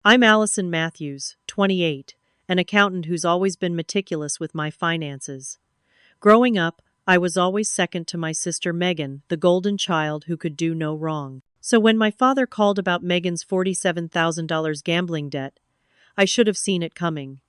I'm Allison Matthews, 28, an accountant who's always been meticulous with my finances. Growing up, I was always second to my sister Megan, the golden child who could do no wrong. So when my father called about Megan's $47,000 gambling debt, I should have seen it coming.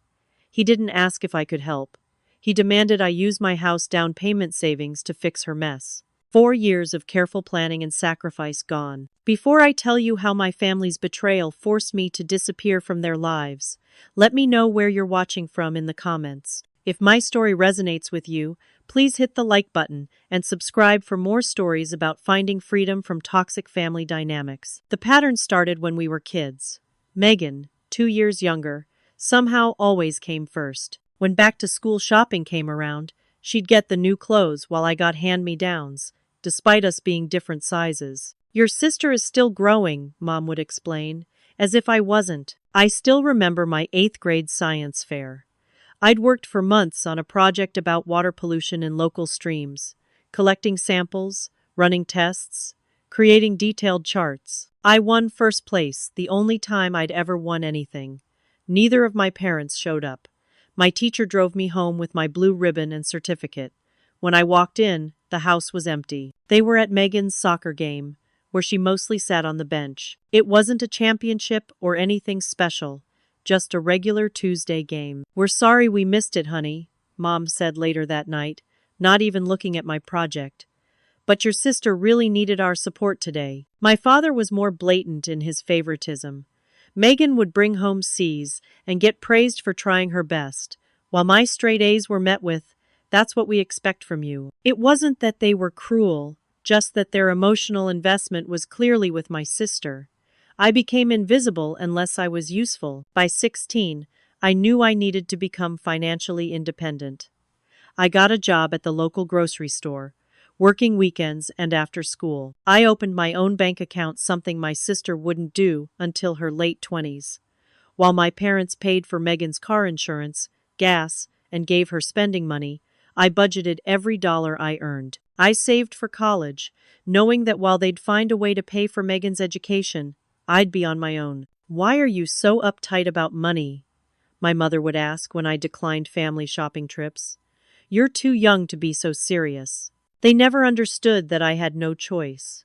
He didn't ask if I could help. He demanded I use my house down payment savings to fix her mess. 4 years of careful planning and sacrifice gone. Before I tell you how my family's betrayal forced me to disappear from their lives, let me know where you're watching from in the comments. If my story resonates with you, please hit the like button and subscribe for more stories about finding freedom from toxic family dynamics. The pattern started when we were kids. Megan, 2 years younger, somehow always came first. When back-to-school shopping came around, she'd get the new clothes while I got hand-me-downs, despite us being different sizes. "Your sister is still growing," Mom would explain, as if I wasn't. I still remember my 8th grade science fair. I'd worked for months on a project about water pollution in local streams, collecting samples, running tests, creating detailed charts. I won first place, the only time I'd ever won anything. Neither of my parents showed up. My teacher drove me home with my blue ribbon and certificate. When I walked in, the house was empty. They were at Megan's soccer game, where she mostly sat on the bench. It wasn't a championship or anything special, just a regular Tuesday game. "We're sorry we missed it, honey," Mom said later that night, not even looking at my project. "But your sister really needed our support today." My father was more blatant in his favoritism. Megan would bring home C's and get praised for trying her best, while my straight A's were met with, "That's what we expect from you." It wasn't that they were cruel, just that their emotional investment was clearly with my sister. I became invisible unless I was useful. By 16, I knew I needed to become financially independent. I got a job at the local grocery store, working weekends and after school. I opened my own bank account, something my sister wouldn't do until her late 20s. While my parents paid for Megan's car insurance, gas, and gave her spending money, I budgeted every dollar I earned. I saved for college, knowing that while they'd find a way to pay for Megan's education, I'd be on my own. "Why are you so uptight about money?" my mother would ask when I declined family shopping trips. "You're too young to be so serious." They never understood that I had no choice.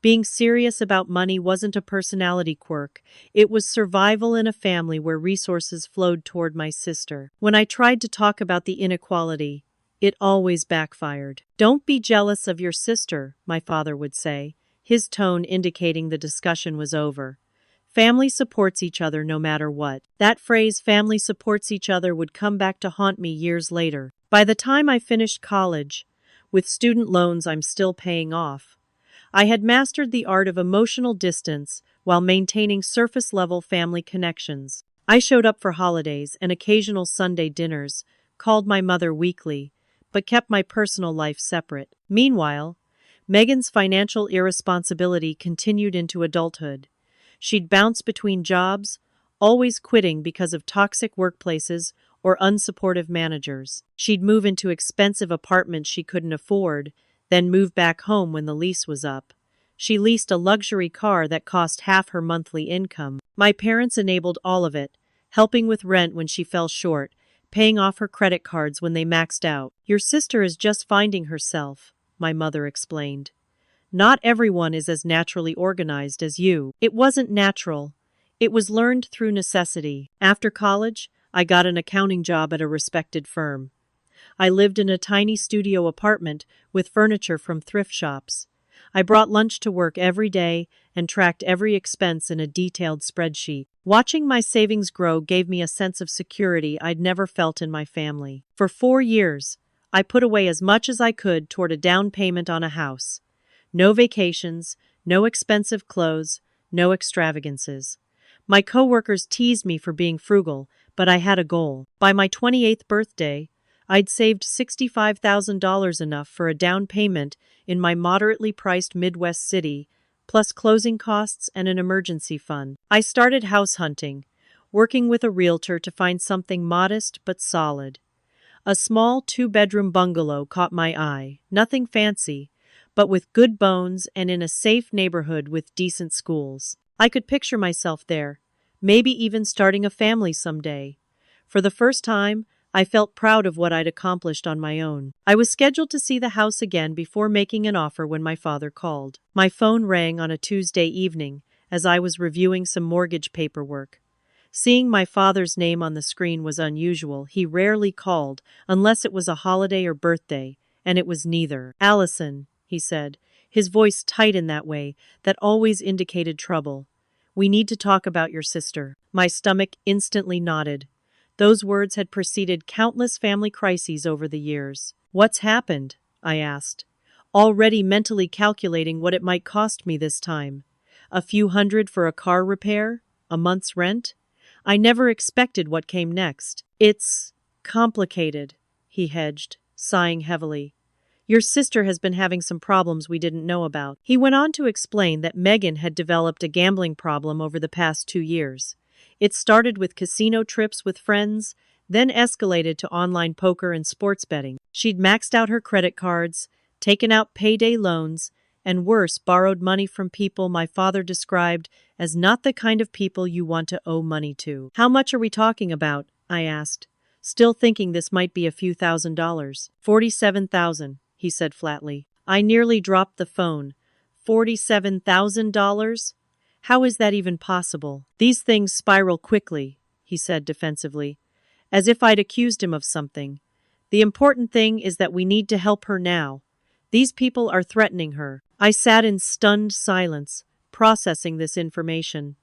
Being serious about money wasn't a personality quirk, it was survival in a family where resources flowed toward my sister. When I tried to talk about the inequality, it always backfired. "Don't be jealous of your sister," my father would say, his tone indicating the discussion was over. Family supports each other no matter what. That phrase, "family supports each other," would come back to haunt me years later. By the time I finished college, with student loans I'm still paying off, I had mastered the art of emotional distance while maintaining surface-level family connections. I showed up for holidays and occasional Sunday dinners, called my mother weekly, but kept my personal life separate. Meanwhile, Megan's financial irresponsibility continued into adulthood. She'd bounce between jobs, always quitting because of toxic workplaces or unsupportive managers. She'd move into expensive apartments she couldn't afford, then move back home when the lease was up. She leased a luxury car that cost half her monthly income. My parents enabled all of it, helping with rent when she fell short, paying off her credit cards when they maxed out. "Your sister is just finding herself," my mother explained. "Not everyone is as naturally organized as you." It wasn't natural. It was learned through necessity. After college, I got an accounting job at a respected firm. I lived in a tiny studio apartment with furniture from thrift shops. I brought lunch to work every day and tracked every expense in a detailed spreadsheet. Watching my savings grow gave me a sense of security I'd never felt in my family. For 4 years, I put away as much as I could toward a down payment on a house. No vacations, no expensive clothes, no extravagances. My coworkers teased me for being frugal, but I had a goal. By my 28th birthday, I'd saved $65,000, enough for a down payment in my moderately priced Midwest city, plus closing costs and an emergency fund. I started house hunting, working with a realtor to find something modest but solid. A small 2-bedroom bungalow caught my eye, nothing fancy, but with good bones and in a safe neighborhood with decent schools. I could picture myself there, maybe even starting a family someday. For the first time, I felt proud of what I'd accomplished on my own. I was scheduled to see the house again before making an offer when my father called. My phone rang on a Tuesday evening as I was reviewing some mortgage paperwork. Seeing my father's name on the screen was unusual. He rarely called, unless it was a holiday or birthday, and it was neither. "Allison," he said, his voice tight in that way that always indicated trouble. "We need to talk about your sister." My stomach instantly knotted. Those words had preceded countless family crises over the years. "What's happened?" I asked, already mentally calculating what it might cost me this time. A few hundred for a car repair? A month's rent? I never expected what came next. "It's complicated," he hedged, sighing heavily. "Your sister has been having some problems we didn't know about." He went on to explain that Megan had developed a gambling problem over the past 2 years. It started with casino trips with friends, then escalated to online poker and sports betting. She'd maxed out her credit cards, taken out payday loans, and worse, borrowed money from people my father described as not the kind of people you want to owe money to. "How much are we talking about?" I asked, still thinking this might be a few $1,000s. "47,000, he said flatly. I nearly dropped the phone. $47,000? How is that even possible? "These things spiral quickly," he said defensively, as if I'd accused him of something. "The important thing is that we need to help her now. These people are threatening her." I sat in stunned silence, processing this information.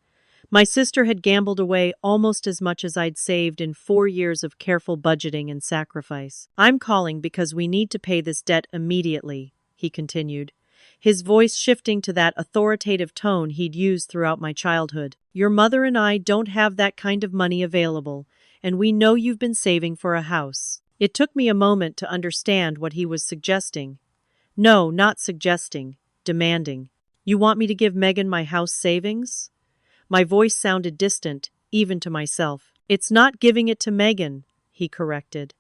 My sister had gambled away almost as much as I'd saved in 4 years of careful budgeting and sacrifice. "I'm calling because we need to pay this debt immediately," he continued, his voice shifting to that authoritative tone he'd used throughout my childhood. "Your mother and I don't have that kind of money available, and we know you've been saving for a house." It took me a moment to understand what he was suggesting. No, not suggesting, demanding. "You want me to give Megan my house savings?" My voice sounded distant, even to myself. "It's not giving it to Megan," he corrected.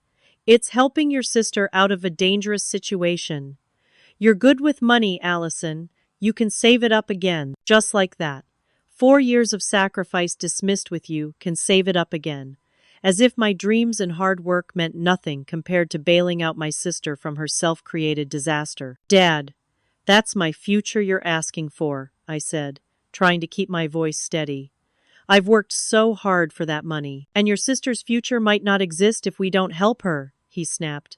"It's helping your sister out of a dangerous situation. You're good with money, Allison. You can save it up again, just like that. 4 years of sacrifice dismissed with you can save it up again." As if my dreams and hard work meant nothing compared to bailing out my sister from her self-created disaster. "Dad, that's my future you're asking for," I said, trying to keep my voice steady. "I've worked so hard for that money. And your sister's future might not exist if we don't help her," he snapped.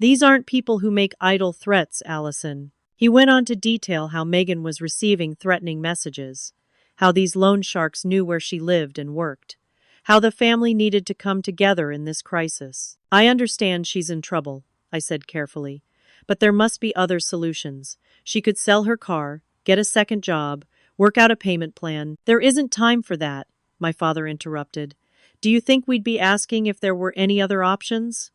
"These aren't people who make idle threats, Allison." He went on to detail how Megan was receiving threatening messages, how these loan sharks knew where she lived and worked, how the family needed to come together in this crisis. "I understand she's in trouble," I said carefully, "but there must be other solutions. She could sell her car, get a second job, work out a payment plan." "There isn't time for that," my father interrupted. "Do you think we'd be asking if there were any other options?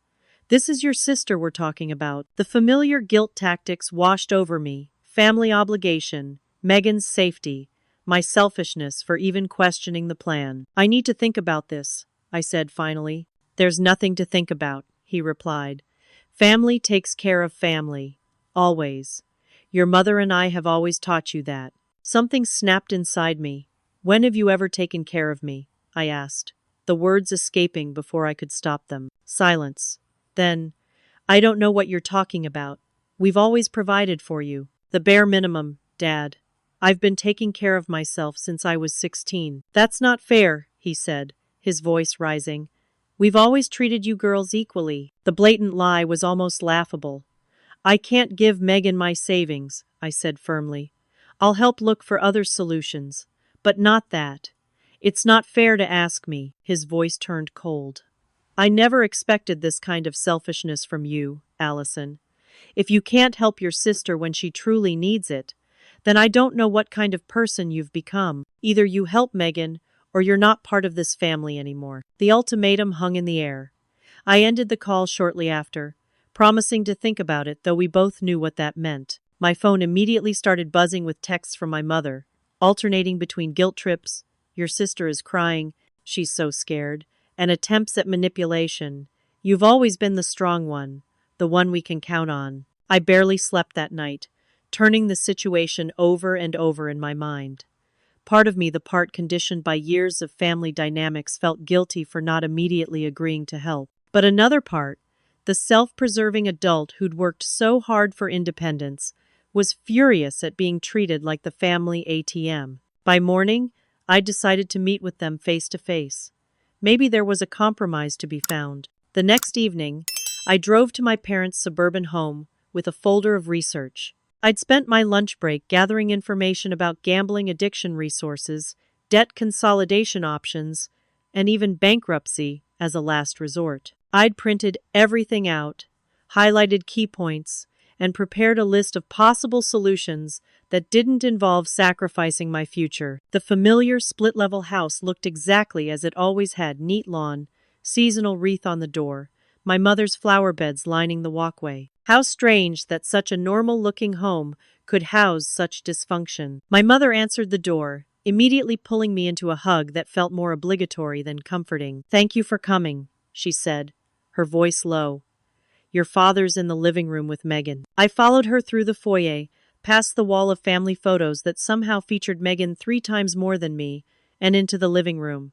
This is your sister we're talking about." The familiar guilt tactics washed over me: family obligation, Megan's safety, my selfishness for even questioning the plan. "I need to think about this," I said finally. "There's nothing to think about," he replied. "Family takes care of family. Always. Your mother and I have always taught you that." Something snapped inside me. "When have you ever taken care of me?" I asked, the words escaping before I could stop them. Silence. Then, "I don't know what you're talking about. We've always provided for you. The bare minimum, Dad. I've been taking care of myself since I was 16. "That's not fair," he said, his voice rising. "We've always treated you girls equally." The blatant lie was almost laughable. "I can't give Megan my savings," I said firmly. "I'll help look for other solutions, but not that. It's not fair to ask me." His voice turned cold. "I never expected this kind of selfishness from you, Allison. If you can't help your sister when she truly needs it, then I don't know what kind of person you've become. Either you help Megan, or you're not part of this family anymore." The ultimatum hung in the air. I ended the call shortly after, promising to think about it, though we both knew what that meant. My phone immediately started buzzing with texts from my mother, alternating between guilt trips, "Your sister is crying, she's so scared," and attempts at manipulation. "You've always been the strong one, the one we can count on." I barely slept that night, turning the situation over and over in my mind. Part of me, the part conditioned by years of family dynamics, felt guilty for not immediately agreeing to help. But another part, the self-preserving adult who'd worked so hard for independence, was furious at being treated like the family ATM. By morning, I decided to meet with them face to face. Maybe there was a compromise to be found. The next evening, I drove to my parents' suburban home with a folder of research. I'd spent my lunch break gathering information about gambling addiction resources, debt consolidation options, and even bankruptcy as a last resort. I'd printed everything out, highlighted key points, and prepared a list of possible solutions that didn't involve sacrificing my future. The familiar split-level house looked exactly as it always had: neat lawn, seasonal wreath on the door, my mother's flower beds lining the walkway. How strange that such a normal-looking home could house such dysfunction. My mother answered the door, immediately pulling me into a hug that felt more obligatory than comforting. "Thank you for coming," she said, her voice low. "Your father's in the living room with Megan." I followed her through the foyer, past the wall of family photos that somehow featured Megan 3 times more than me, and into the living room.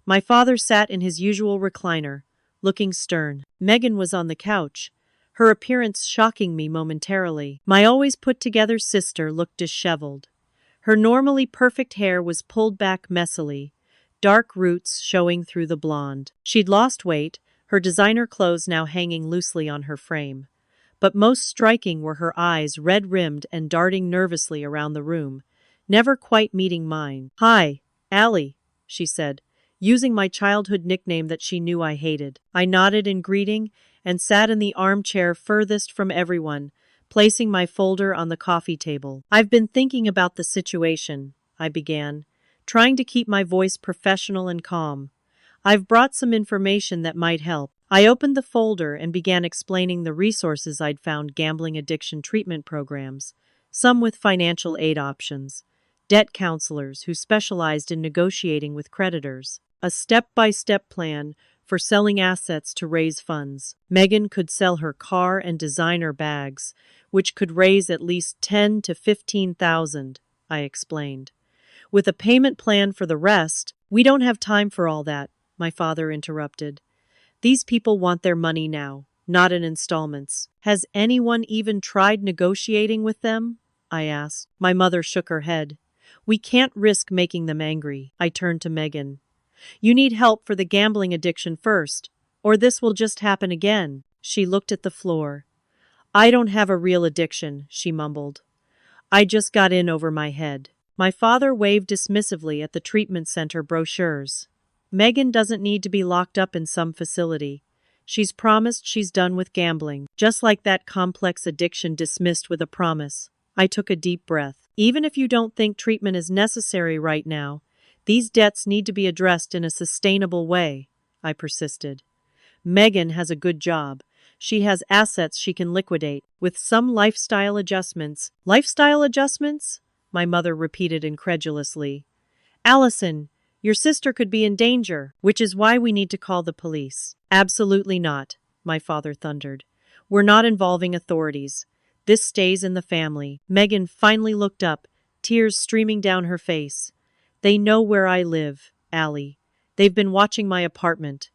My father sat in his usual recliner, looking stern. Megan was on the couch, her appearance shocking me momentarily. My always put-together sister looked disheveled. Her normally perfect hair was pulled back messily, dark roots showing through the blonde. She'd lost weight, her designer clothes now hanging loosely on her frame. But most striking were her eyes, red-rimmed and darting nervously around the room, never quite meeting mine. "Hi, Allie," she said, using my childhood nickname that she knew I hated. I nodded in greeting and sat in the armchair furthest from everyone, placing my folder on the coffee table. "I've been thinking about the situation," I began, trying to keep my voice professional and calm. "I've brought some information that might help." I opened the folder and began explaining the resources I'd found: gambling addiction treatment programs, some with financial aid options, debt counselors who specialized in negotiating with creditors, a step-by-step plan for selling assets to raise funds. Megan could sell her car and designer bags, which could raise at least 10 to 15,000, I explained. "With a payment plan for the rest." "We don't have time for all that," my father interrupted. "These people want their money now, not in installments." "Has anyone even tried negotiating with them?" I asked. My mother shook her head. "We can't risk making them angry." I turned to Megan. "You need help for the gambling addiction first, or this will just happen again." She looked at the floor. "I don't have a real addiction," she mumbled. "I just got in over my head." My father waved dismissively at the treatment center brochures. "Megan doesn't need to be locked up in some facility. She's promised she's done with gambling." Just like that complex addiction dismissed with a promise. I took a deep breath. "Even if you don't think treatment is necessary right now, these debts need to be addressed in a sustainable way," I persisted. "Megan has a good job. She has assets she can liquidate, with some lifestyle adjustments." "Lifestyle adjustments?" my mother repeated incredulously. "Allison, your sister could be in danger, which is why we need to call the police." "Absolutely not," my father thundered. "We're not involving authorities. This stays in the family." Megan finally looked up, tears streaming down her face. "They know where I live, Allie. They've been watching my apartment.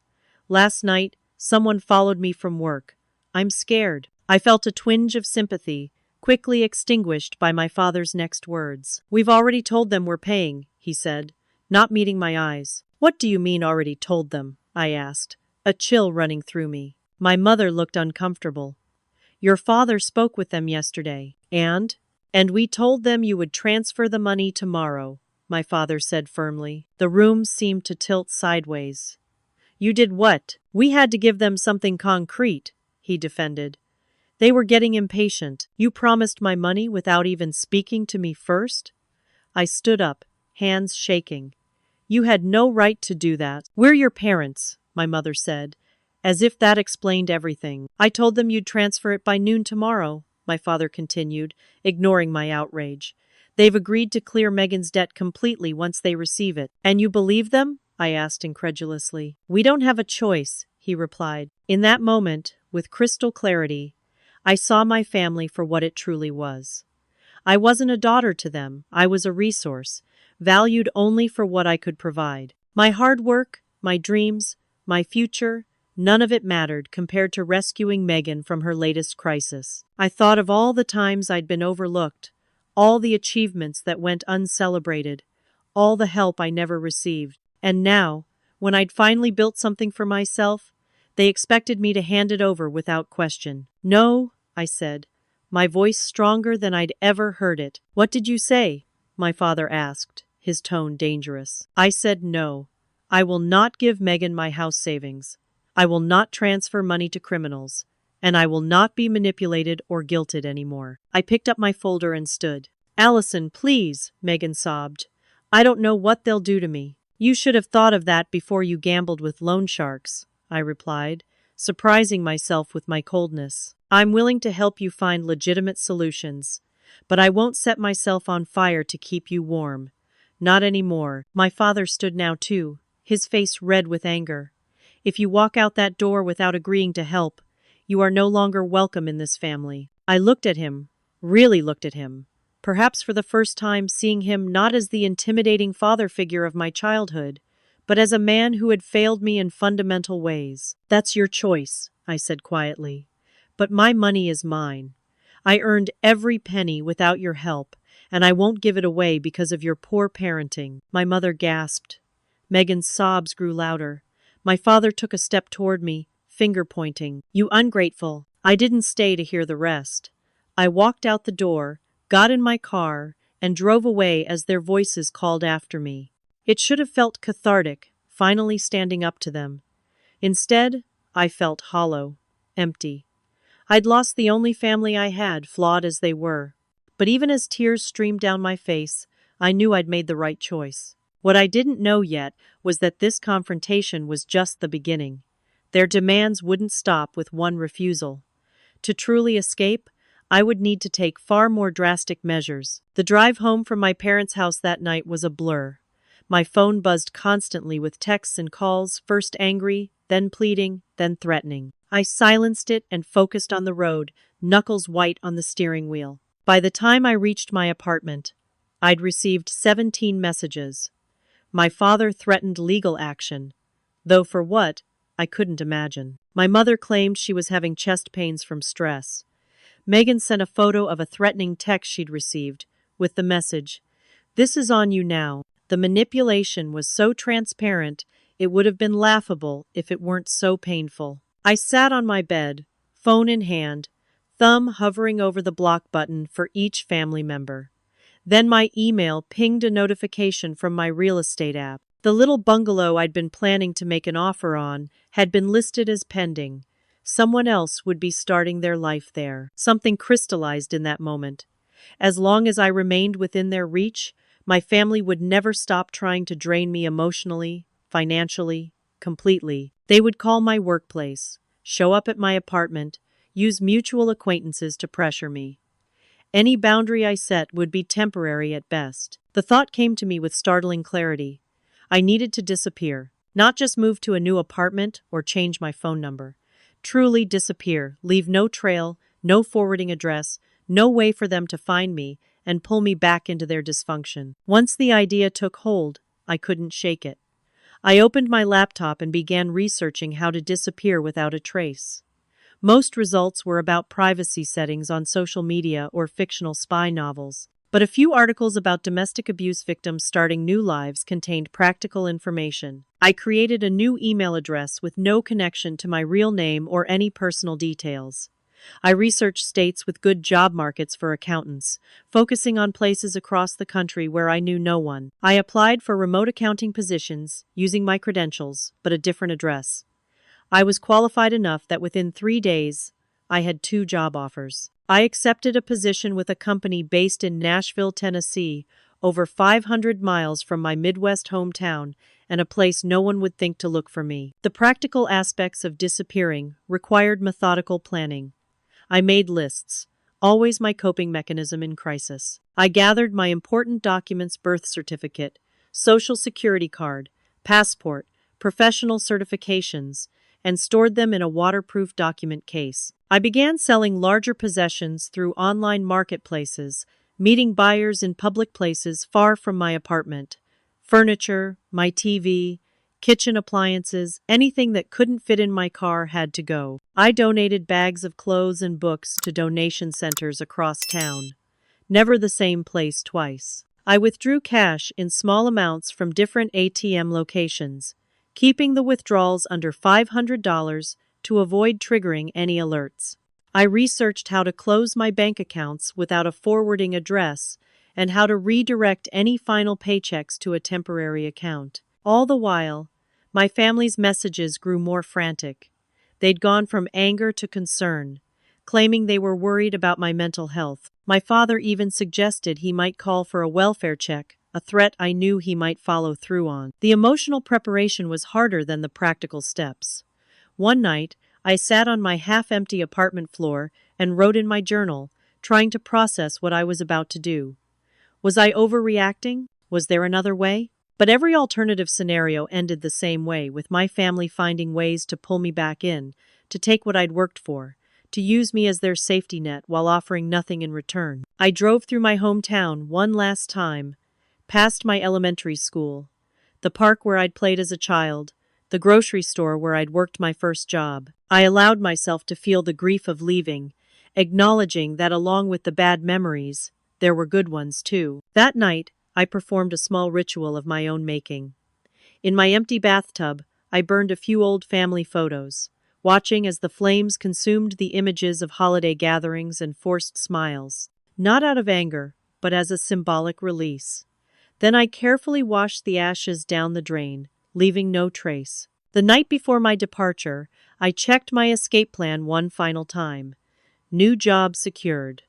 Last night, someone followed me from work. I'm scared." I felt a twinge of sympathy, quickly extinguished by my father's next words. "We've already told them we're paying," he said, not meeting my eyes. "What do you mean already told them?" I asked, a chill running through me. My mother looked uncomfortable. "Your father spoke with them yesterday, and we told them you would transfer the money tomorrow," my father said firmly. The room seemed to tilt sideways. "You did what?" "We had to give them something concrete," he defended. "They were getting impatient." "You promised my money without even speaking to me first?" I stood up, hands shaking. "You had no right to do that." "We're your parents," my mother said, as if that explained everything. "I told them you'd transfer it by noon tomorrow," my father continued, ignoring my outrage. "They've agreed to clear Megan's debt completely once they receive it." "And you believe them?" I asked incredulously. "We don't have a choice," he replied. In that moment, with crystal clarity, I saw my family for what it truly was. I wasn't a daughter to them, I was a resource, valued only for what I could provide. My hard work, my dreams, my future, none of it mattered compared to rescuing Megan from her latest crisis. I thought of all the times I'd been overlooked, all the achievements that went uncelebrated, all the help I never received. And now, when I'd finally built something for myself, they expected me to hand it over without question. "No," I said, my voice stronger than I'd ever heard it. "What did you say?" my father asked, his tone dangerous. I said no. I will not give Megan my house savings. I will not transfer money to criminals. And I will not be manipulated or guilted anymore. I picked up my folder and stood. "Allison, please," Megan sobbed. "I don't know what they'll do to me." "You should have thought of that before you gambled with loan sharks," I replied, surprising myself with my coldness. "I'm willing to help you find legitimate solutions, but I won't set myself on fire to keep you warm. Not anymore." My father stood now too, his face red with anger. "If you walk out that door without agreeing to help, you are no longer welcome in this family." I looked at him, really looked at him, perhaps for the first time seeing him not as the intimidating father figure of my childhood, but as a man who had failed me in fundamental ways. "That's your choice," I said quietly. "But my money is mine. I earned every penny without your help, and I won't give it away because of your poor parenting." My mother gasped. Megan's sobs grew louder. My father took a step toward me, finger pointing. "You ungrateful." I didn't stay to hear the rest. I walked out the door, got in my car, and drove away as their voices called after me. It should have felt cathartic, finally standing up to them. Instead, I felt hollow, empty. I'd lost the only family I had, flawed as they were. But even as tears streamed down my face, I knew I'd made the right choice. What I didn't know yet was that this confrontation was just the beginning. Their demands wouldn't stop with one refusal. To truly escape, I would need to take far more drastic measures. The drive home from my parents' house that night was a blur. My phone buzzed constantly with texts and calls, first angry, then pleading, then threatening. I silenced it and focused on the road, knuckles white on the steering wheel. By the time I reached my apartment, I'd received 17 messages. My father threatened legal action, though for what, I couldn't imagine. My mother claimed she was having chest pains from stress. Megan sent a photo of a threatening text she'd received, with the message, "This is on you now." The manipulation was so transparent, it would have been laughable if it weren't so painful. I sat on my bed, phone in hand, thumb hovering over the block button for each family member. Then my email pinged a notification from my real estate app. The little bungalow I'd been planning to make an offer on had been listed as pending. Someone else would be starting their life there. Something crystallized in that moment. As long as I remained within their reach, my family would never stop trying to drain me emotionally, financially, completely. They would call my workplace, show up at my apartment, use mutual acquaintances to pressure me. Any boundary I set would be temporary at best. The thought came to me with startling clarity. I needed to disappear, not just move to a new apartment or change my phone number. Truly disappear, leave no trail, no forwarding address, no way for them to find me and pull me back into their dysfunction. Once the idea took hold, I couldn't shake it. I opened my laptop and began researching how to disappear without a trace. Most results were about privacy settings on social media or fictional spy novels, but a few articles about domestic abuse victims starting new lives contained practical information. I created a new email address with no connection to my real name or any personal details. I researched states with good job markets for accountants, focusing on places across the country where I knew no one. I applied for remote accounting positions, using my credentials, but a different address. I was qualified enough that within 3 days, I had 2 job offers. I accepted a position with a company based in Nashville, Tennessee, over 500 miles from my Midwest hometown, and a place no one would think to look for me. The practical aspects of disappearing required methodical planning. I made lists, always my coping mechanism in crisis. I gathered my important documents: birth certificate, social security card, passport, professional certifications, and stored them in a waterproof document case. I began selling larger possessions through online marketplaces, meeting buyers in public places far from my apartment. Furniture, my TV, kitchen appliances, anything that couldn't fit in my car had to go. I donated bags of clothes and books to donation centers across town. Never the same place twice. I withdrew cash in small amounts from different ATM locations, keeping the withdrawals under $500 to avoid triggering any alerts. I researched how to close my bank accounts without a forwarding address and how to redirect any final paychecks to a temporary account. All the while, my family's messages grew more frantic. They'd gone from anger to concern, claiming they were worried about my mental health. My father even suggested he might call for a welfare check, a threat I knew he might follow through on. The emotional preparation was harder than the practical steps. One night, I sat on my half-empty apartment floor and wrote in my journal, trying to process what I was about to do. Was I overreacting? Was there another way? But every alternative scenario ended the same way, with my family finding ways to pull me back in, to take what I'd worked for, to use me as their safety net while offering nothing in return. I drove through my hometown one last time, past my elementary school, the park where I'd played as a child, the grocery store where I'd worked my first job. I allowed myself to feel the grief of leaving, acknowledging that along with the bad memories, there were good ones too. That night, I performed a small ritual of my own making. In my empty bathtub, I burned a few old family photos, watching as the flames consumed the images of holiday gatherings and forced smiles, not out of anger, but as a symbolic release. Then I carefully washed the ashes down the drain, leaving no trace. The night before my departure, I checked my escape plan one final time. New job secured.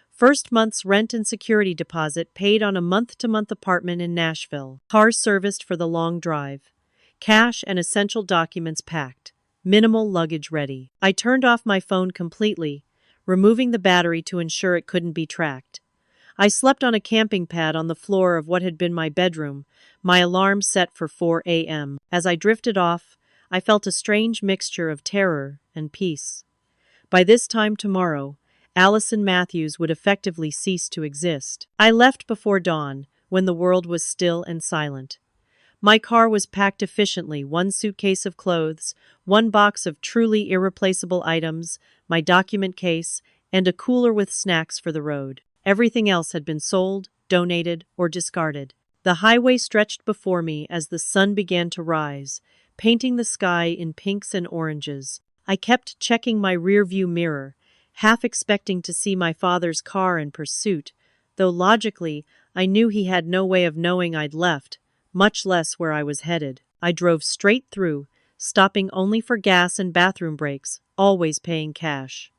First month's rent and security deposit paid on a month-to-month apartment in Nashville. Car serviced for the long drive. Cash and essential documents packed. Minimal luggage ready. I turned off my phone completely, removing the battery to ensure it couldn't be tracked. I slept on a camping pad on the floor of what had been my bedroom, my alarm set for 4 a.m. As I drifted off, I felt a strange mixture of terror and peace. By this time tomorrow, Allison Matthews would effectively cease to exist. I left before dawn, when the world was still and silent. My car was packed efficiently, one suitcase of clothes, one box of truly irreplaceable items, my document case, and a cooler with snacks for the road. Everything else had been sold, donated, or discarded. The highway stretched before me as the sun began to rise, painting the sky in pinks and oranges. I kept checking my rearview mirror, half expecting to see my father's car in pursuit, though logically I knew he had no way of knowing I'd left, much less where I was headed. I drove straight through, stopping only for gas and bathroom breaks, always paying cash.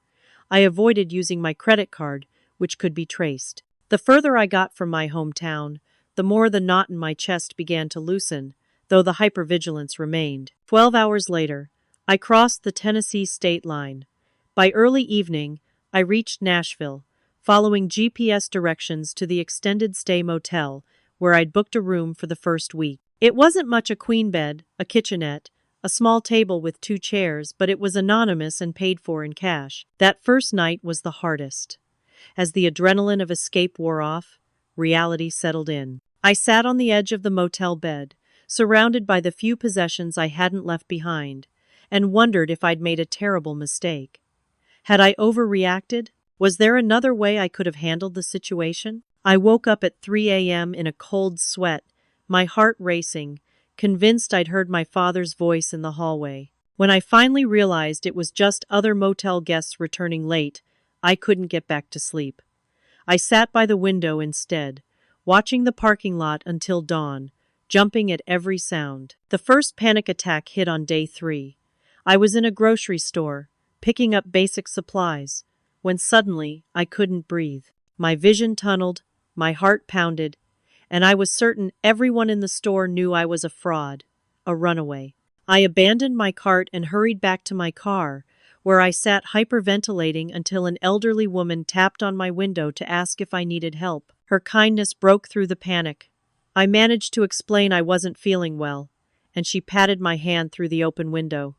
I avoided using my credit card, which could be traced. The further I got from my hometown, the more the knot in my chest began to loosen, though the hypervigilance remained. 12 hours later, I crossed the Tennessee state line. By early evening, I reached Nashville, following GPS directions to the extended stay motel, where I'd booked a room for the first week. It wasn't much a queen bed, a kitchenette, a small table with 2 chairs, but it was anonymous and paid for in cash. That first night was the hardest. As the adrenaline of escape wore off, reality settled in. I sat on the edge of the motel bed, surrounded by the few possessions I hadn't left behind, and wondered if I'd made a terrible mistake. Had I overreacted? Was there another way I could have handled the situation? I woke up at 3 a.m. in a cold sweat, my heart racing, convinced I'd heard my father's voice in the hallway. When I finally realized it was just other motel guests returning late, I couldn't get back to sleep. I sat by the window instead, watching the parking lot until dawn, jumping at every sound. The first panic attack hit on day 3. I was in a grocery store, picking up basic supplies, when suddenly I couldn't breathe. My vision tunneled, my heart pounded, and I was certain everyone in the store knew I was a fraud, a runaway. I abandoned my cart and hurried back to my car, where I sat hyperventilating until an elderly woman tapped on my window to ask if I needed help. Her kindness broke through the panic. I managed to explain I wasn't feeling well, and she patted my hand through the open window.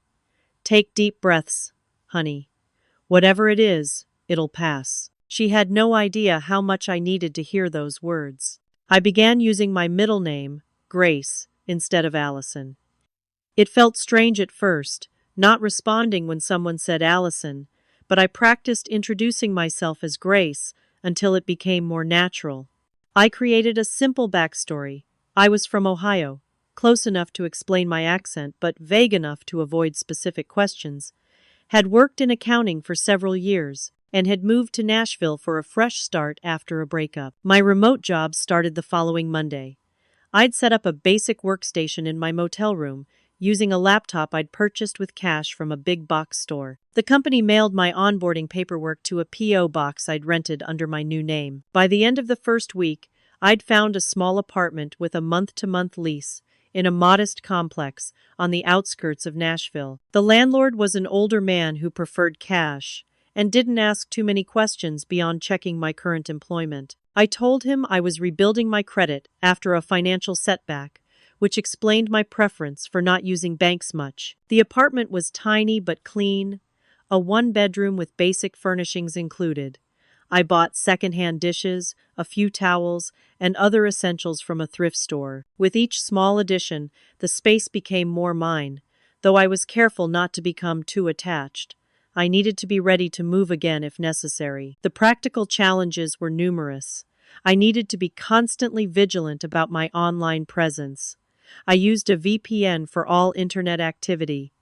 "Take deep breaths, honey. Whatever it is, it'll pass." She had no idea how much I needed to hear those words. I began using my middle name, Grace, instead of Allison. It felt strange at first, not responding when someone said Allison, but I practiced introducing myself as Grace until it became more natural. I created a simple backstory. I was from Ohio, close enough to explain my accent but vague enough to avoid specific questions, had worked in accounting for several years, and had moved to Nashville for a fresh start after a breakup. My remote job started the following Monday. I'd set up a basic workstation in my motel room, using a laptop I'd purchased with cash from a big box store. The company mailed my onboarding paperwork to a P.O. box I'd rented under my new name. By the end of the first week, I'd found a small apartment with a month-to-month lease in a modest complex on the outskirts of Nashville. The landlord was an older man who preferred cash and didn't ask too many questions beyond checking my current employment. I told him I was rebuilding my credit after a financial setback, which explained my preference for not using banks much. The apartment was tiny but clean, a one-bedroom with basic furnishings included. I bought second-hand dishes, a few towels, and other essentials from a thrift store. With each small addition, the space became more mine, though I was careful not to become too attached. I needed to be ready to move again if necessary. The practical challenges were numerous. I needed to be constantly vigilant about my online presence. I used a VPN for all internet activity.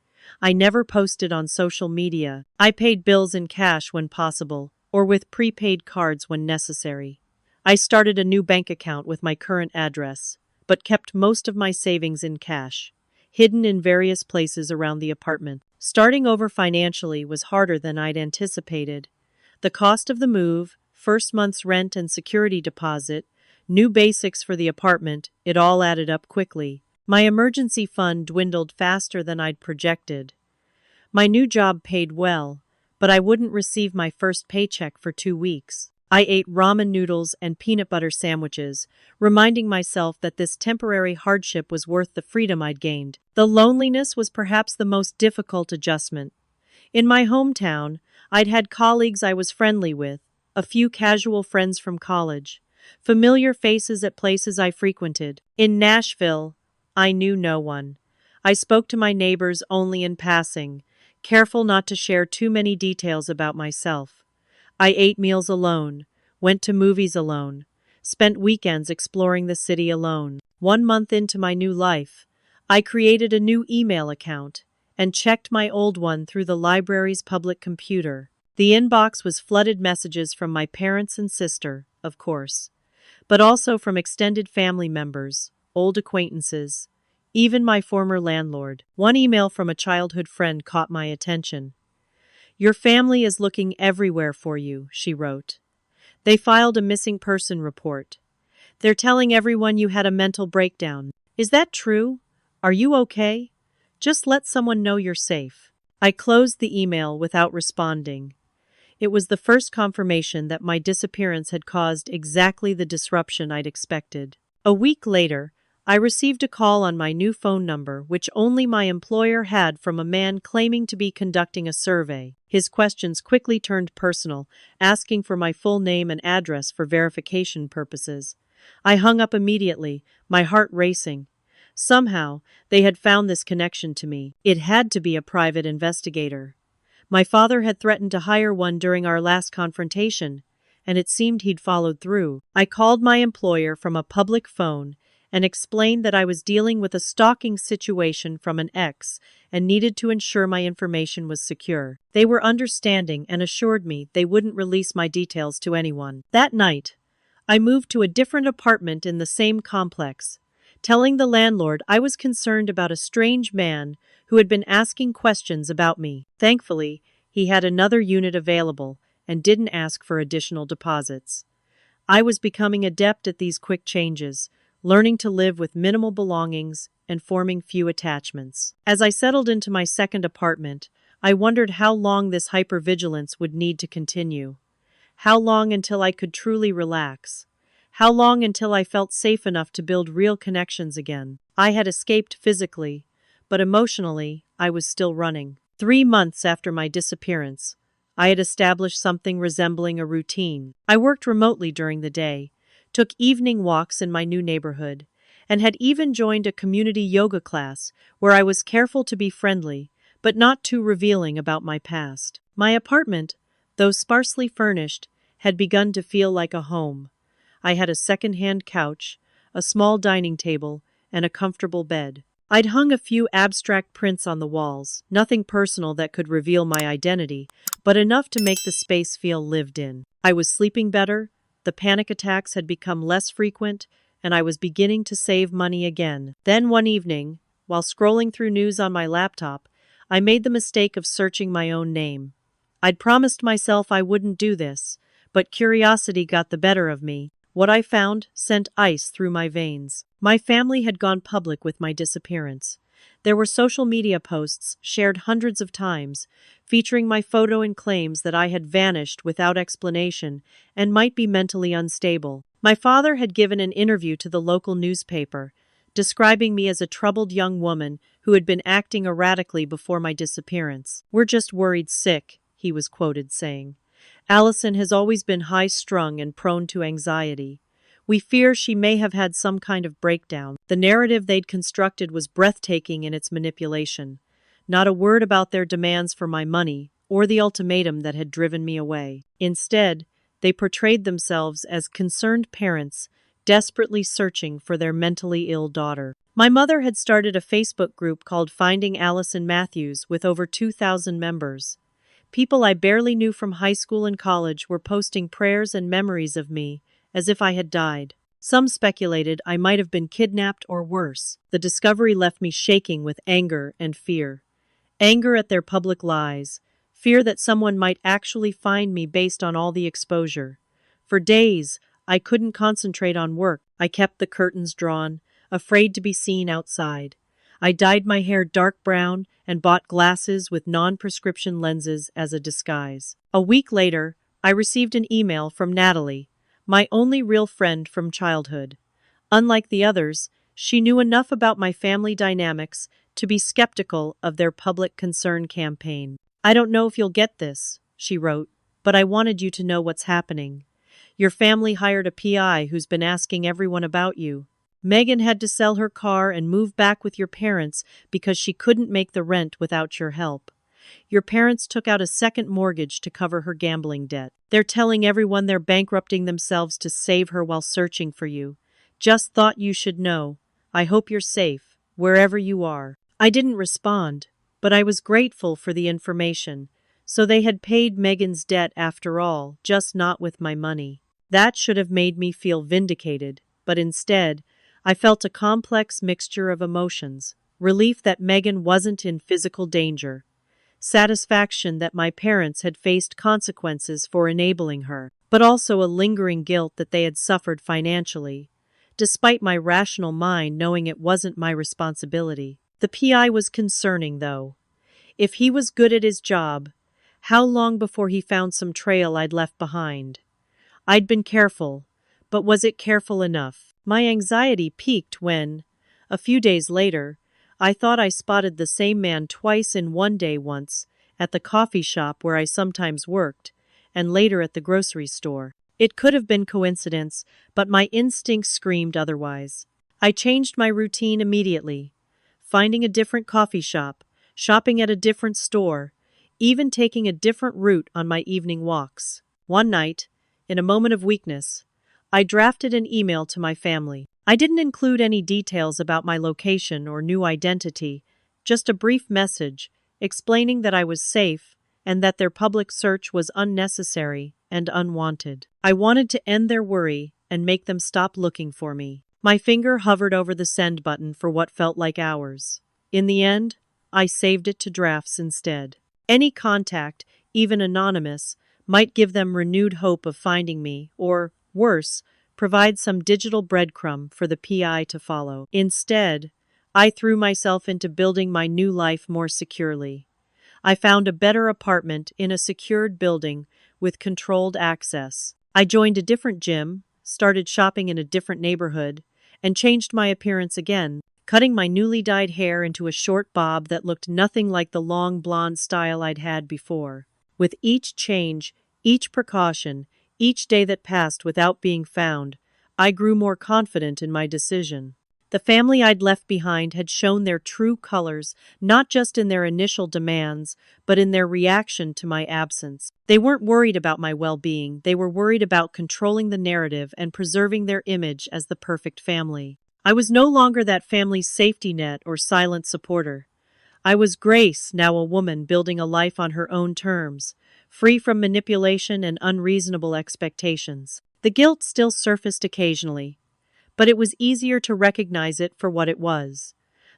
I never posted on social media. I paid bills in cash when possible, or with prepaid cards when necessary. I started a new bank account with my current address, but kept most of my savings in cash, hidden in various places around the apartment. Starting over financially was harder than I'd anticipated. The cost of the move, first month's rent and security deposit, new basics for the apartment, it all added up quickly. My emergency fund dwindled faster than I'd projected. My new job paid well, but I wouldn't receive my first paycheck for 2 weeks. I ate ramen noodles and peanut butter sandwiches, reminding myself that this temporary hardship was worth the freedom I'd gained. The loneliness was perhaps the most difficult adjustment. In my hometown, I'd had colleagues I was friendly with, a few casual friends from college, familiar faces at places I frequented. In Nashville, I knew no one. I spoke to my neighbors only in passing, careful not to share too many details about myself. I ate meals alone, went to movies alone, spent weekends exploring the city alone. 1 month into my new life, I created a new email account and checked my old one through the library's public computer. The inbox was flooded messages from my parents and sister, of course, but also from extended family members, old acquaintances, even my former landlord. One email from a childhood friend caught my attention. "Your family is looking everywhere for you," she wrote. "They filed a missing person report. They're telling everyone you had a mental breakdown. Is that true? Are you okay? Just let someone know you're safe." I closed the email without responding. It was the first confirmation that my disappearance had caused exactly the disruption I'd expected. A week later, I received a call on my new phone number, which only my employer had, from a man claiming to be conducting a survey. His questions quickly turned personal, asking for my full name and address for verification purposes. I hung up immediately, my heart racing. Somehow, they had found this connection to me. It had to be a private investigator. My father had threatened to hire one during our last confrontation, and it seemed he'd followed through. I called my employer from a public phone and explained that I was dealing with a stalking situation from an ex and needed to ensure my information was secure. They were understanding and assured me they wouldn't release my details to anyone. That night, I moved to a different apartment in the same complex, telling the landlord I was concerned about a strange man who had been asking questions about me. Thankfully, he had another unit available and didn't ask for additional deposits. I was becoming adept at these quick changes, learning to live with minimal belongings and forming few attachments. As I settled into my second apartment, I wondered how long this hypervigilance would need to continue. How long until I could truly relax? How long until I felt safe enough to build real connections again? I had escaped physically, but emotionally, I was still running. 3 months after my disappearance, I had established something resembling a routine. I worked remotely during the day, took evening walks in my new neighborhood, and had even joined a community yoga class where I was careful to be friendly, but not too revealing about my past. My apartment, though sparsely furnished, had begun to feel like a home. I had a second-hand couch, a small dining table, and a comfortable bed. I'd hung a few abstract prints on the walls, nothing personal that could reveal my identity, but enough to make the space feel lived in. I was sleeping better, the panic attacks had become less frequent, and I was beginning to save money again. Then one evening, while scrolling through news on my laptop, I made the mistake of searching my own name. I'd promised myself I wouldn't do this, but curiosity got the better of me. What I found sent ice through my veins. My family had gone public with my disappearance. There were social media posts, shared hundreds of times, featuring my photo and claims that I had vanished without explanation and might be mentally unstable. My father had given an interview to the local newspaper, describing me as a troubled young woman who had been acting erratically before my disappearance. "We're just worried sick," he was quoted saying. "Allison has always been high-strung and prone to anxiety. We fear she may have had some kind of breakdown." The narrative they'd constructed was breathtaking in its manipulation. Not a word about their demands for my money or the ultimatum that had driven me away. Instead, they portrayed themselves as concerned parents desperately searching for their mentally ill daughter. My mother had started a Facebook group called Finding Allison Matthews with over 2,000 members. People I barely knew from high school and college were posting prayers and memories of me, as if I had died. Some speculated I might have been kidnapped or worse. The discovery left me shaking with anger and fear. Anger at their public lies, fear that someone might actually find me based on all the exposure. For days, I couldn't concentrate on work. I kept the curtains drawn, afraid to be seen outside. I dyed my hair dark brown and bought glasses with non-prescription lenses as a disguise. A week later, I received an email from Natalie, my only real friend from childhood. Unlike the others, she knew enough about my family dynamics to be skeptical of their public concern campaign. "I don't know if you'll get this," she wrote, "but I wanted you to know what's happening. Your family hired a PI who's been asking everyone about you. Megan had to sell her car and move back with your parents because she couldn't make the rent without your help. Your parents took out a second mortgage to cover her gambling debt. They're telling everyone they're bankrupting themselves to save her while searching for you. Just thought you should know. I hope you're safe, wherever you are." I didn't respond, but I was grateful for the information. So they had paid Megan's debt after all, just not with my money. That should have made me feel vindicated, but instead, I felt a complex mixture of emotions. Relief that Megan wasn't in physical danger. Satisfaction that my parents had faced consequences for enabling her, but also a lingering guilt that they had suffered financially, despite my rational mind knowing it wasn't my responsibility. The PI was concerning, though. If he was good at his job, how long before he found some trail I'd left behind? I'd been careful, but was it careful enough? My anxiety peaked when, a few days later, I thought I spotted the same man twice in one day, once at the coffee shop where I sometimes worked, and later at the grocery store. It could have been coincidence, but my instincts screamed otherwise. I changed my routine immediately, finding a different coffee shop, shopping at a different store, even taking a different route on my evening walks. One night, in a moment of weakness, I drafted an email to my family. I didn't include any details about my location or new identity, just a brief message explaining that I was safe and that their public search was unnecessary and unwanted. I wanted to end their worry and make them stop looking for me. My finger hovered over the send button for what felt like hours. In the end, I saved it to drafts instead. Any contact, even anonymous, might give them renewed hope of finding me, or, worse, provide some digital breadcrumb for the PI to follow. Instead, I threw myself into building my new life more securely. I found a better apartment in a secured building with controlled access. I joined a different gym, started shopping in a different neighborhood, and changed my appearance again, cutting my newly dyed hair into a short bob that looked nothing like the long blonde style I'd had before. With each change, each precaution, each day that passed without being found, I grew more confident in my decision. The family I'd left behind had shown their true colors, not just in their initial demands, but in their reaction to my absence. They weren't worried about my well-being, they were worried about controlling the narrative and preserving their image as the perfect family. I was no longer that family's safety net or silent supporter. I was Grace, now a woman building a life on her own terms, free from manipulation and unreasonable expectations. The guilt still surfaced occasionally, but it was easier to recognize it for what it was,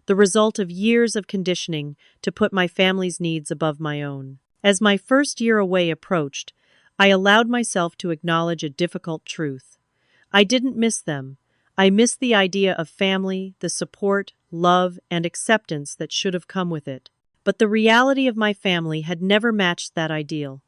the result of years of conditioning to put my family's needs above my own. As my first year away approached, I allowed myself to acknowledge a difficult truth. I didn't miss them. I missed the idea of family, the support, love, and acceptance that should have come with it. But the reality of my family had never matched that ideal.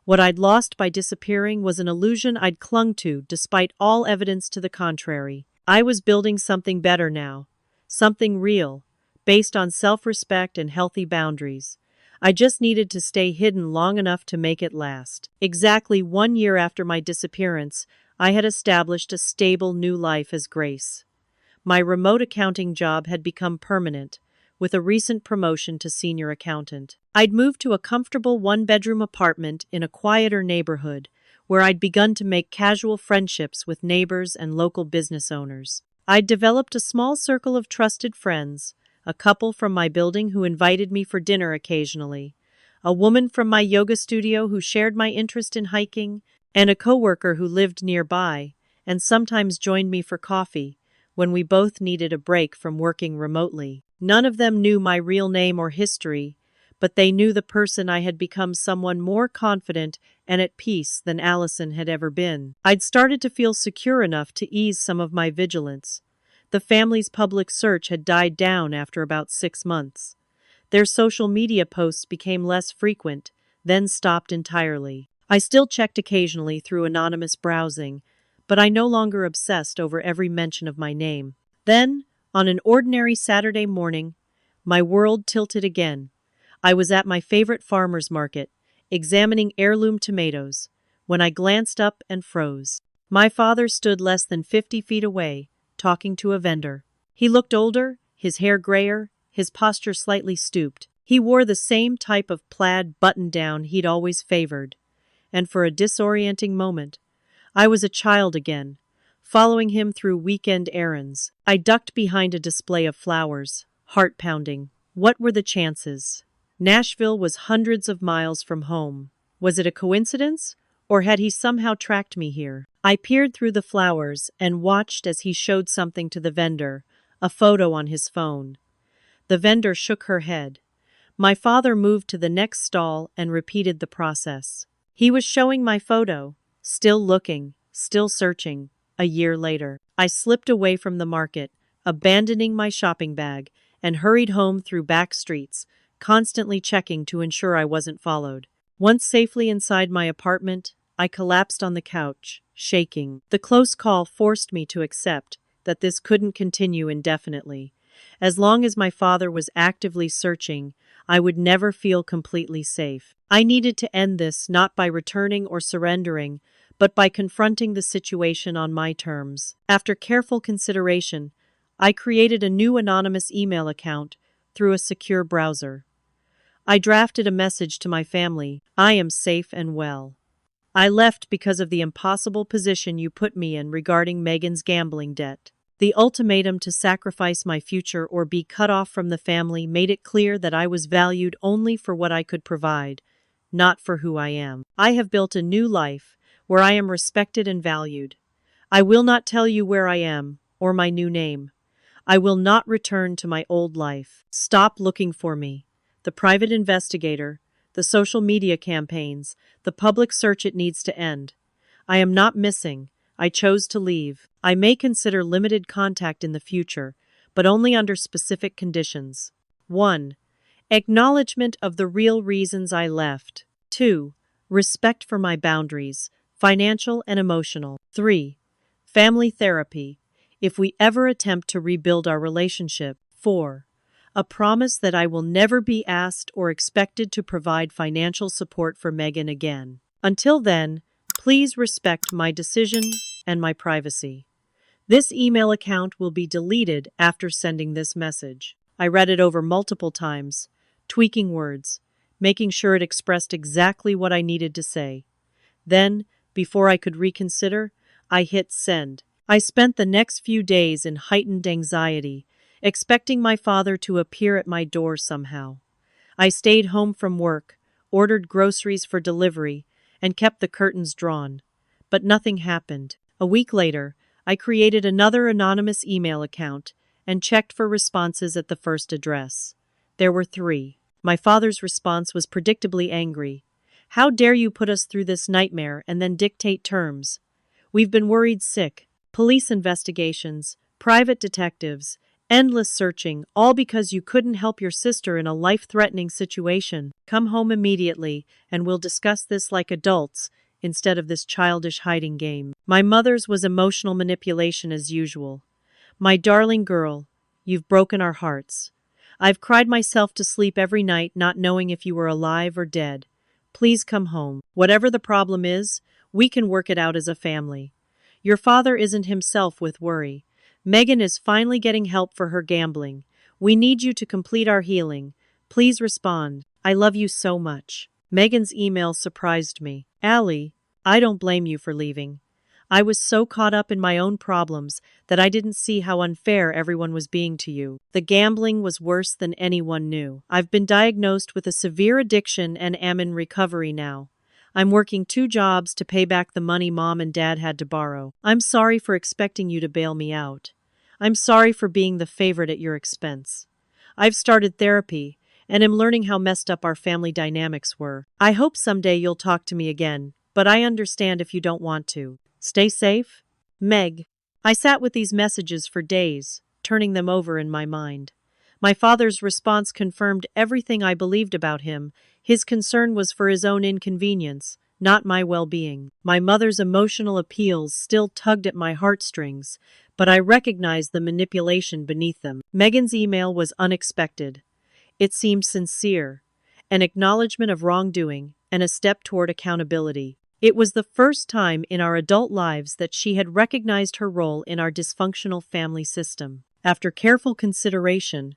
What I'd lost by disappearing was an illusion I'd clung to despite all evidence to the contrary. I was building something better now, something real, based on self-respect and healthy boundaries. I just needed to stay hidden long enough to make it last. Exactly 1 year after my disappearance, I had established a stable new life as Grace. My remote accounting job had become permanent, with a recent promotion to senior accountant. I'd moved to a comfortable one-bedroom apartment in a quieter neighborhood, where I'd begun to make casual friendships with neighbors and local business owners. I'd developed a small circle of trusted friends, a couple from my building who invited me for dinner occasionally, a woman from my yoga studio who shared my interest in hiking, and a coworker who lived nearby and sometimes joined me for coffee when we both needed a break from working remotely. None of them knew my real name or history, but they knew the person I had become, someone more confident and at peace than Allison had ever been. I'd started to feel secure enough to ease some of my vigilance. The family's public search had died down after about 6 months. Their social media posts became less frequent, then stopped entirely. I still checked occasionally through anonymous browsing, but I no longer obsessed over every mention of my name. Then, on an ordinary Saturday morning, my world tilted again. I was at my favorite farmer's market, examining heirloom tomatoes, when I glanced up and froze. My father stood less than 50 feet away, talking to a vendor. He looked older, his hair grayer, his posture slightly stooped. He wore the same type of plaid button-down he'd always favored. And for a disorienting moment, I was a child again, following him through weekend errands. I ducked behind a display of flowers, heart pounding. What were the chances? Nashville was hundreds of miles from home. Was it a coincidence, or had he somehow tracked me here? I peered through the flowers and watched as he showed something to the vendor, a photo on his phone. The vendor shook her head. My father moved to the next stall and repeated the process. He was showing my photo, still looking, still searching. A year later, I slipped away from the market, abandoning my shopping bag, and hurried home through back streets, constantly checking to ensure I wasn't followed. Once safely inside my apartment, I collapsed on the couch, shaking. The close call forced me to accept that this couldn't continue indefinitely. As long as my father was actively searching, I would never feel completely safe. I needed to end this not by returning or surrendering, but by confronting the situation on my terms. After careful consideration, I created a new anonymous email account through a secure browser. I drafted a message to my family: I am safe and well. I left because of the impossible position you put me in regarding Megan's gambling debt. The ultimatum to sacrifice my future or be cut off from the family made it clear that I was valued only for what I could provide, not for who I am. I have built a new life where I am respected and valued. I will not tell you where I am or my new name. I will not return to my old life. Stop looking for me. The private investigator, the social media campaigns, the public search, it needs to end. I am not missing. I chose to leave. I may consider limited contact in the future, but only under specific conditions. 1. Acknowledgement of the real reasons I left. 2. Respect for my boundaries, financial and emotional. 3. Family therapy, if we ever attempt to rebuild our relationship. 4. a promise that I will never be asked or expected to provide financial support for Megan again. Until then, please respect my decision and my privacy. This email account will be deleted after sending this message. I read it over multiple times, tweaking words, making sure it expressed exactly what I needed to say. Then, before I could reconsider, I hit send. I spent the next few days in heightened anxiety, expecting my father to appear at my door somehow. I stayed home from work, ordered groceries for delivery, and kept the curtains drawn. But nothing happened. A week later, I created another anonymous email account and checked for responses at the first address. There were 3. My father's response was predictably angry. "How dare you put us through this nightmare and then dictate terms? We've been worried sick. Police investigations, private detectives, endless searching, all because you couldn't help your sister in a life-threatening situation. Come home immediately, and we'll discuss this like adults, instead of this childish hiding game." My mother's was emotional manipulation as usual. "My darling girl, you've broken our hearts. I've cried myself to sleep every night not knowing if you were alive or dead. Please come home. Whatever the problem is, we can work it out as a family. Your father isn't himself with worry. Megan is finally getting help for her gambling. We need you to complete our healing. Please respond. I love you so much." Megan's email surprised me. "Allie, I don't blame you for leaving. I was so caught up in my own problems that I didn't see how unfair everyone was being to you. The gambling was worse than anyone knew. I've been diagnosed with a severe addiction and am in recovery now. I'm working 2 jobs to pay back the money Mom and Dad had to borrow. I'm sorry for expecting you to bail me out. I'm sorry for being the favorite at your expense. I've started therapy and am learning how messed up our family dynamics were. I hope someday you'll talk to me again, but I understand if you don't want to. Stay safe, Meg." I sat with these messages for days, turning them over in my mind. My father's response confirmed everything I believed about him. His concern was for his own inconvenience, not my well-being. My mother's emotional appeals still tugged at my heartstrings, but I recognized the manipulation beneath them. Megan's email was unexpected. It seemed sincere, an acknowledgement of wrongdoing, and a step toward accountability. It was the first time in our adult lives that she had recognized her role in our dysfunctional family system. After careful consideration,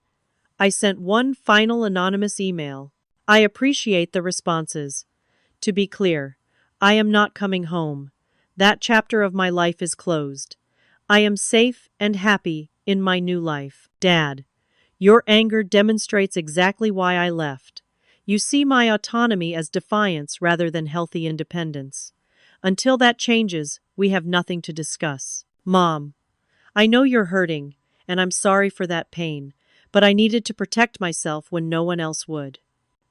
I sent one final anonymous email. "I appreciate the responses. To be clear, I am not coming home. That chapter of my life is closed. I am safe and happy in my new life. Dad, your anger demonstrates exactly why I left. You see my autonomy as defiance rather than healthy independence. Until that changes, we have nothing to discuss. Mom, I know you're hurting, and I'm sorry for that pain, but I needed to protect myself when no one else would.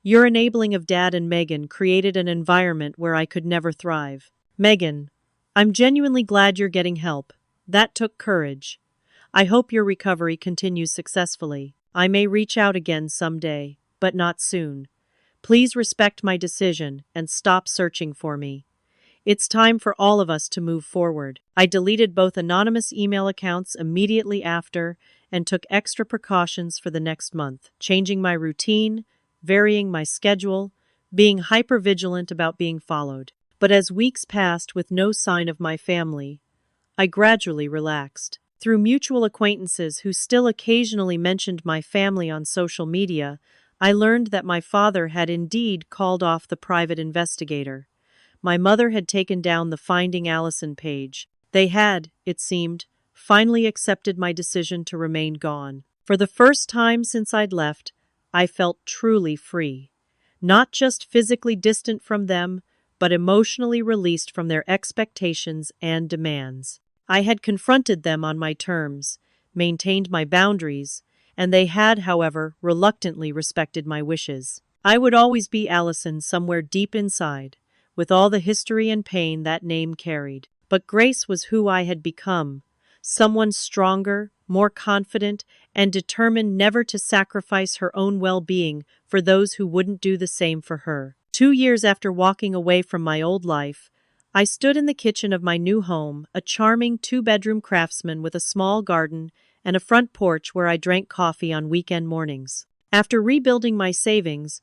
Your enabling of Dad and Megan created an environment where I could never thrive. Megan, I'm genuinely glad you're getting help. That took courage. I hope your recovery continues successfully. I may reach out again someday, but not soon. Please respect my decision and stop searching for me. It's time for all of us to move forward." I deleted both anonymous email accounts immediately after and took extra precautions for the next month, changing my routine, varying my schedule, being hypervigilant about being followed. But as weeks passed with no sign of my family, I gradually relaxed. Through mutual acquaintances who still occasionally mentioned my family on social media, I learned that my father had indeed called off the private investigator. My mother had taken down the Finding Allison page. They had, it seemed, finally accepted my decision to remain gone. For the first time since I'd left, I felt truly free. Not just physically distant from them, but emotionally released from their expectations and demands. I had confronted them on my terms, maintained my boundaries, and they had, however, reluctantly respected my wishes. I would always be Allison somewhere deep inside, with all the history and pain that name carried. But Grace was who I had become, someone stronger, more confident, and determined never to sacrifice her own well-being for those who wouldn't do the same for her. 2 years after walking away from my old life, I stood in the kitchen of my new home, a charming 2-bedroom craftsman with a small garden and a front porch where I drank coffee on weekend mornings. After rebuilding my savings,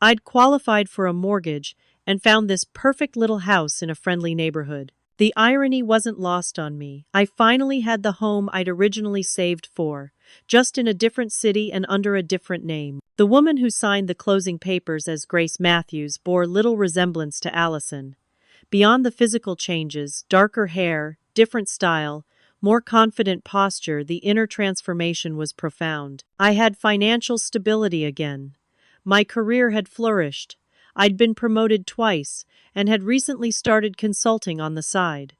I'd qualified for a mortgage and found this perfect little house in a friendly neighborhood. The irony wasn't lost on me. I finally had the home I'd originally saved for, just in a different city and under a different name. The woman who signed the closing papers as Grace Matthews bore little resemblance to Allison. Beyond the physical changes, darker hair, different style, more confident posture, the inner transformation was profound. I had financial stability again. My career had flourished. I'd been promoted twice and had recently started consulting on the side.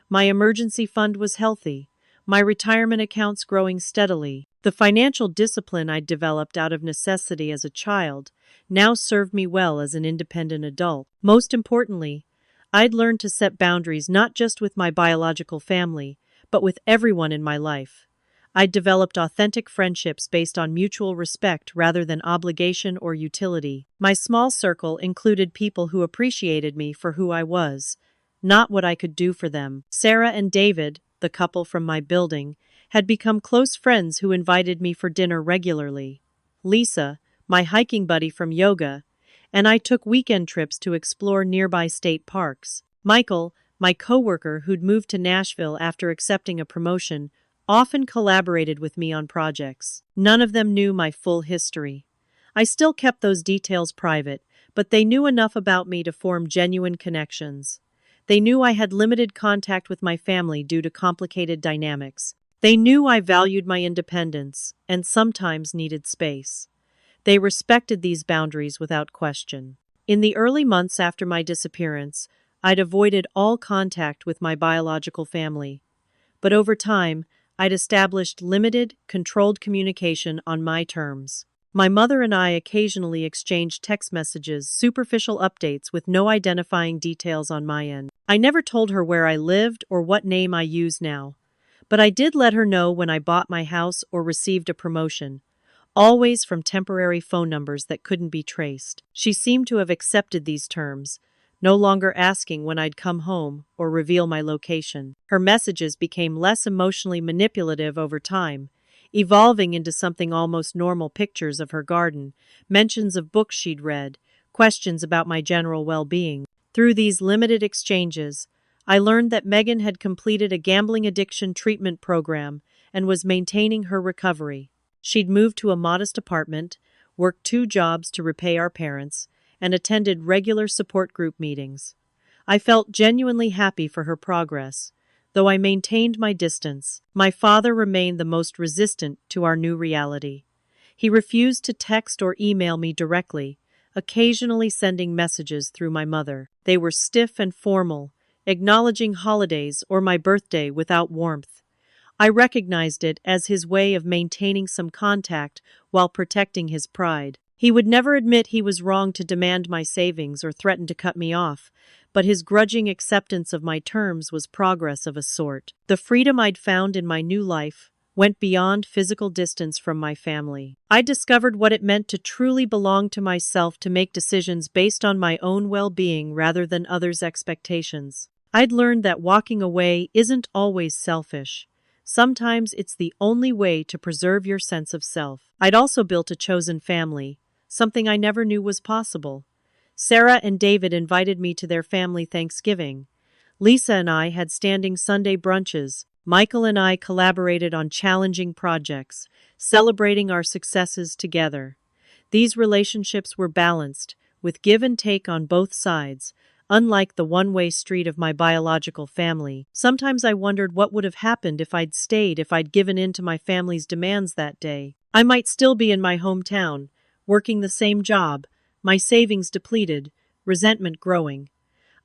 My emergency fund was healthy, my retirement accounts growing steadily. The financial discipline I'd developed out of necessity as a child now served me well as an independent adult. Most importantly, I'd learned to set boundaries not just with my biological family, but with everyone in my life. I'd developed authentic friendships based on mutual respect rather than obligation or utility. My small circle included people who appreciated me for who I was, not what I could do for them. Sarah and David, the couple from my building, had become close friends who invited me for dinner regularly. Lisa, my hiking buddy from yoga, and I took weekend trips to explore nearby state parks. Michael, my coworker who'd moved to Nashville after accepting a promotion, often collaborated with me on projects. None of them knew my full history. I still kept those details private, but they knew enough about me to form genuine connections. They knew I had limited contact with my family due to complicated dynamics. They knew I valued my independence and sometimes needed space. They respected these boundaries without question. In the early months after my disappearance, I'd avoided all contact with my biological family. But over time, I'd established limited, controlled communication on my terms. My mother and I occasionally exchanged text messages, superficial updates with no identifying details on my end. I never told her where I lived or what name I use now, but I did let her know when I bought my house or received a promotion, always from temporary phone numbers that couldn't be traced. She seemed to have accepted these terms, no longer asking when I'd come home or reveal my location. Her messages became less emotionally manipulative over time, evolving into something almost normal: pictures of her garden, mentions of books she'd read, questions about my general well-being. Through these limited exchanges, I learned that Megan had completed a gambling addiction treatment program and was maintaining her recovery. She'd moved to a modest apartment, worked 2 jobs to repay our parents, and attended regular support group meetings. I felt genuinely happy for her progress, though I maintained my distance. My father remained the most resistant to our new reality. He refused to text or email me directly, occasionally sending messages through my mother. They were stiff and formal, acknowledging holidays or my birthday without warmth. I recognized it as his way of maintaining some contact while protecting his pride. He would never admit he was wrong to demand my savings or threaten to cut me off, but his grudging acceptance of my terms was progress of a sort. The freedom I'd found in my new life went beyond physical distance from my family. I discovered what it meant to truly belong to myself, to make decisions based on my own well-being rather than others' expectations. I'd learned that walking away isn't always selfish. Sometimes it's the only way to preserve your sense of self. I'd also built a chosen family, something I never knew was possible. Sarah and David invited me to their family Thanksgiving. Lisa and I had standing Sunday brunches. Michael and I collaborated on challenging projects, celebrating our successes together. These relationships were balanced, with give and take on both sides, unlike the one-way street of my biological family. Sometimes I wondered what would have happened if I'd stayed, if I'd given in to my family's demands that day. I might still be in my hometown, working the same job, my savings depleted, resentment growing.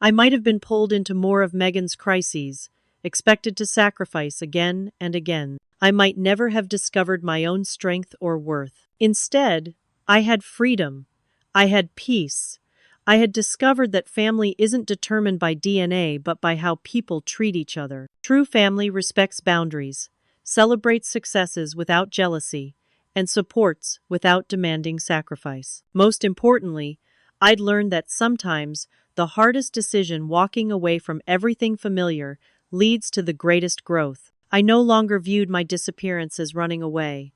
I might have been pulled into more of Megan's crises, expected to sacrifice again and again. I might never have discovered my own strength or worth. Instead, I had freedom. I had peace. I had discovered that family isn't determined by DNA but by how people treat each other. True family respects boundaries, celebrates successes without jealousy, and supports without demanding sacrifice. Most importantly, I'd learned that sometimes the hardest decision, walking away from everything familiar, leads to the greatest growth. I no longer viewed my disappearance as running away.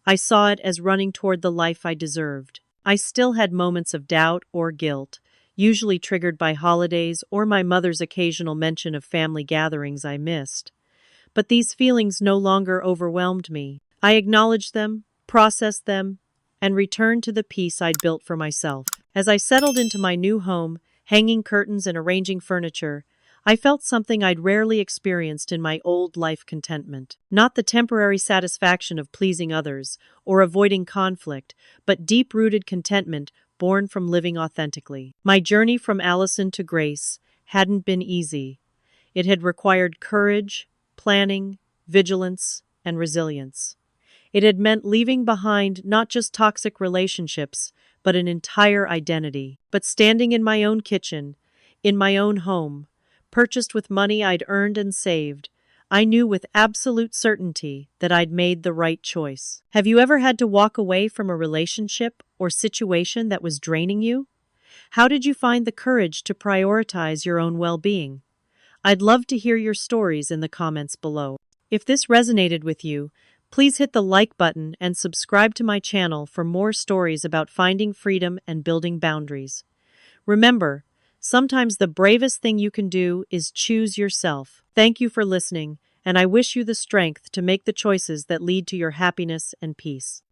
I saw it as running toward the life I deserved. I still had moments of doubt or guilt, usually triggered by holidays or my mother's occasional mention of family gatherings I missed. But these feelings no longer overwhelmed me. I acknowledged them, processed them, and returned to the peace I'd built for myself. As I settled into my new home, hanging curtains and arranging furniture, I felt something I'd rarely experienced in my old life: contentment. Not the temporary satisfaction of pleasing others or avoiding conflict, but deep-rooted contentment born from living authentically. My journey from Allison to Grace hadn't been easy. It had required courage, planning, vigilance, and resilience. It had meant leaving behind not just toxic relationships, but an entire identity. But standing in my own kitchen, in my own home, purchased with money I'd earned and saved, I knew with absolute certainty that I'd made the right choice. Have you ever had to walk away from a relationship or situation that was draining you? How did you find the courage to prioritize your own well-being? I'd love to hear your stories in the comments below. If this resonated with you, please hit the like button and subscribe to my channel for more stories about finding freedom and building boundaries. Remember, sometimes the bravest thing you can do is choose yourself. Thank you for listening, and I wish you the strength to make the choices that lead to your happiness and peace.